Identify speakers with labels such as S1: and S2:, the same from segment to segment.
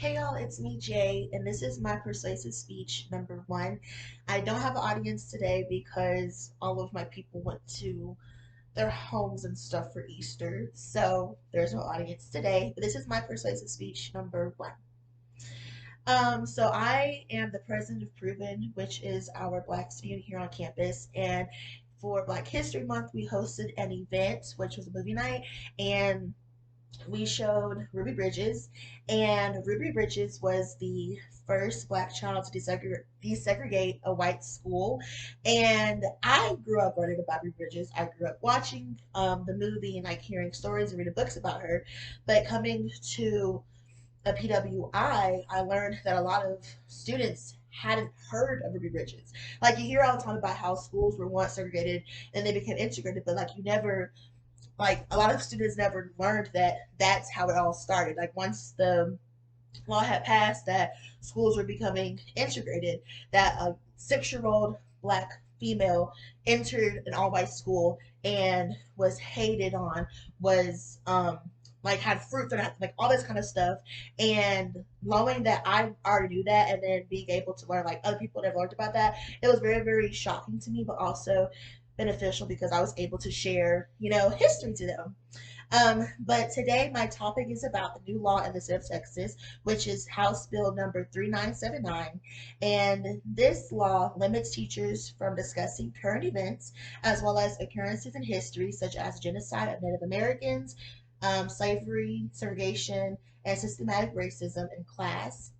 S1: Hey y'all, it's me Jay, and this is my persuasive speech number one. I don't have an audience today because all of my people went to their homes and stuff for Easter, so there's no audience today. But this is my persuasive speech number one. So I am the president of Proven, which is our Black student here on campus, and for Black History Month, we hosted an event, which was a movie night, and we showed Ruby Bridges, and Ruby Bridges was the first Black child to desegregate a white school. And I grew up learning about Ruby Bridges. I grew up watching the movie and like hearing stories and reading books about her. But coming to a PWI, I learned that a lot of students hadn't heard of Ruby Bridges. Like you hear all the time about how schools were once segregated and they became integrated, but like you never like a lot of students never learned that that's how it all started. Like once the law had passed that schools were becoming integrated, that a 6 year old Black female entered an all white school and was hated on, was like had fruit and like all this kind of stuff. And knowing that I already knew that and then being able to learn like other people never learned about that, it was very, very shocking to me, but also beneficial because I was able to share, history to them. But today my topic is about the new law in the state of Texas, which is House Bill number 3979. And this law limits teachers from discussing current events as well as occurrences in history, such as genocide of Native Americans, slavery, segregation, and systematic racism in class,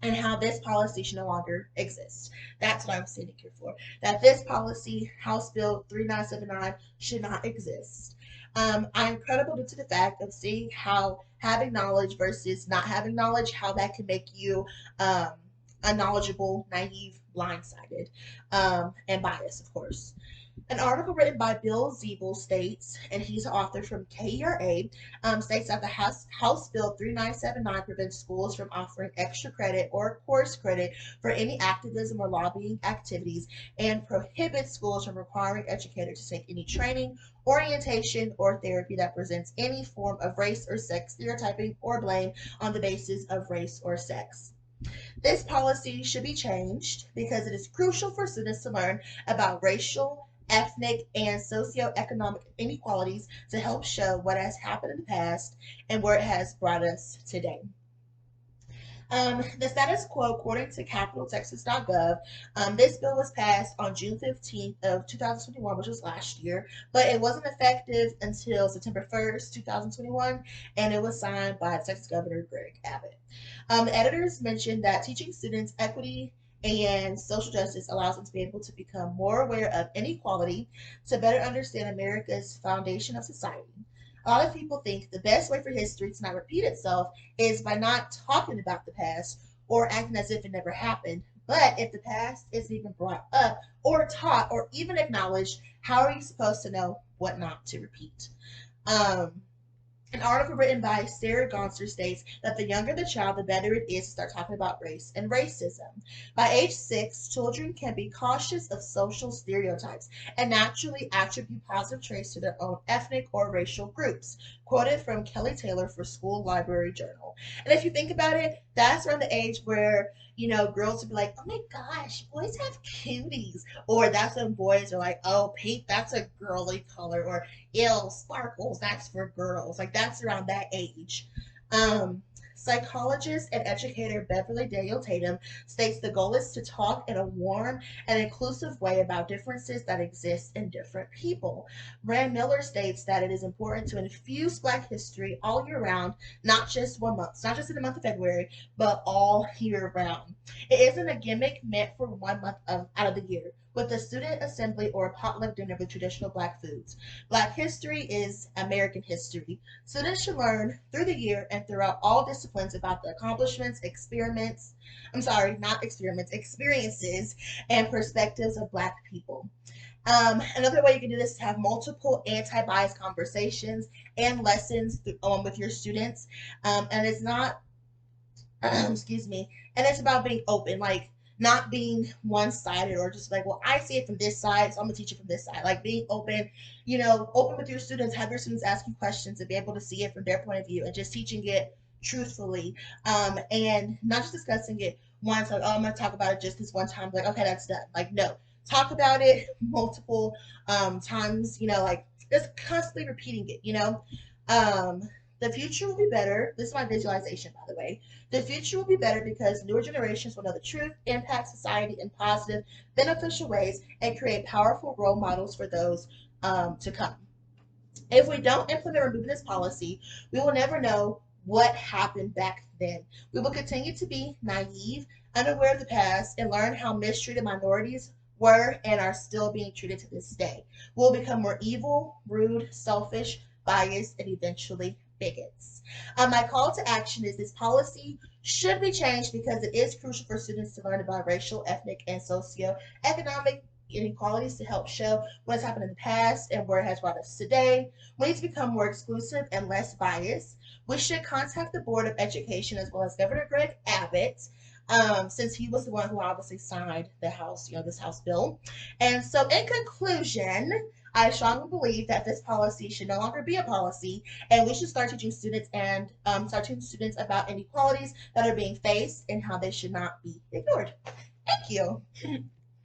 S1: and how this policy should no longer exist. That's what I'm standing here for. That this policy, House Bill 3979, should not exist. I'm credible due to the fact of seeing how having knowledge versus not having knowledge, how that can make you unknowledgeable, naive, blindsided, and biased, of course. An article written by Bill Ziebel states, and he's an author from KERA, states that the House Bill 3979 prevents schools from offering extra credit or course credit for any activism or lobbying activities and prohibits schools from requiring educators to take any training, orientation, or therapy that presents any form of race or sex stereotyping or blame on the basis of race or sex. This policy should be changed because it is crucial for students to learn about racial, ethnic, and socioeconomic inequalities to help show what has happened in the past and where it has brought us today. The status quo, according to capitaltexas.gov, this bill was passed on June 15th of 2021, which was last year, but it wasn't effective until September 1st, 2021, and it was signed by Texas Governor Greg Abbott. The editors mentioned that teaching students equity and social justice allows them to be able to become more aware of inequality, to better understand America's foundation of society. A lot of people think the best way for history to not repeat itself is by not talking about the past or acting as if it never happened. But if the past isn't even brought up or taught or even acknowledged, how are you supposed to know what not to repeat? Um, an article written by Sarah Gonster states that the younger the child, the better it is to start talking about race and racism. By age 6, children can be cautious of social stereotypes and naturally attribute positive traits to their own ethnic or racial groups. Quoted from Kelly Taylor for School Library Journal. And if you think about it, that's around the age where, girls would be like, oh my gosh, boys have cuties. Or that's when boys are like, oh, pink, that's a girly color. Or ew, sparkles, that's for girls. Like that's around that age. Um, Psychologist and educator Beverly Daniel Tatum states the goal is to talk in a warm and inclusive way about differences that exist in different people. Rand Miller states that it is important to infuse Black history all year round, not just one month, not just in the month of February, but all year round. It isn't a gimmick meant for one month out of the year, with a student assembly or a potluck dinner with traditional Black foods. Black history is American history. Students should learn through the year and throughout all disciplines about the accomplishments, experiences, and perspectives of Black people. Another way you can do this is have multiple anti-bias conversations and lessons with your students. And it's not, excuse me, and it's about being open, like not being one-sided or just like, well, I see it from this side, so I'm gonna teach it from this side. Like being open, open with your students, have your students ask you questions and be able to see it from their point of view and just teaching it truthfully, and not just discussing it once, like, oh, I'm going to talk about it just this one time, like, okay, that's done. Like, no, talk about it multiple times, like just constantly repeating it, Um, the future will be better. This is my visualization, by the way. The future will be better because newer generations will know the truth, impact society in positive, beneficial ways, and create powerful role models for those to come. If we don't implement removing this policy, we will never know what happened back then. We will continue to be naive, unaware of the past, and learn how mistreated minorities were and are still being treated to this day. We'll become more evil, rude, selfish, biased, and eventually bigots. My call to action is this policy should be changed because it is crucial for students to learn about racial, ethnic, and socioeconomic inequalities to help show what has happened in the past and where it has brought us today. We need to become more exclusive and less biased. We should contact the Board of Education as well as Governor Greg Abbott, since he was the one who obviously signed the House, this House bill. And so, in conclusion, I strongly believe that this policy should no longer be a policy, and we should start teaching students about inequalities that are being faced and how they should not be ignored. Thank you.